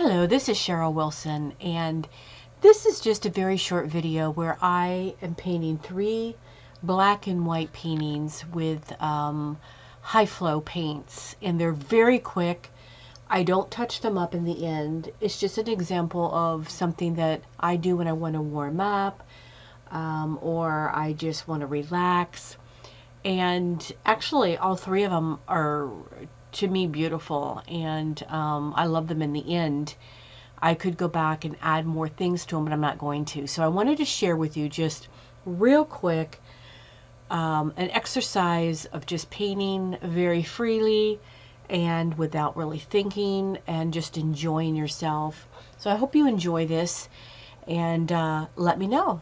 Hello, this is Cheryl Wilson, and this is just a very short video where I am painting 3 black and white paintings with high flow paints, and they're very quick. I don't touch them up in the end. It's just an example of something that I do when I want to warm up or I just want to relax. And actually all 3 of them are, to me, beautiful, and I love them in the end. I could go back and add more things to them, but I'm not going to. So I wanted to share with you just real quick an exercise of just painting very freely and without really thinking and just enjoying yourself. So I hope you enjoy this, and let me know.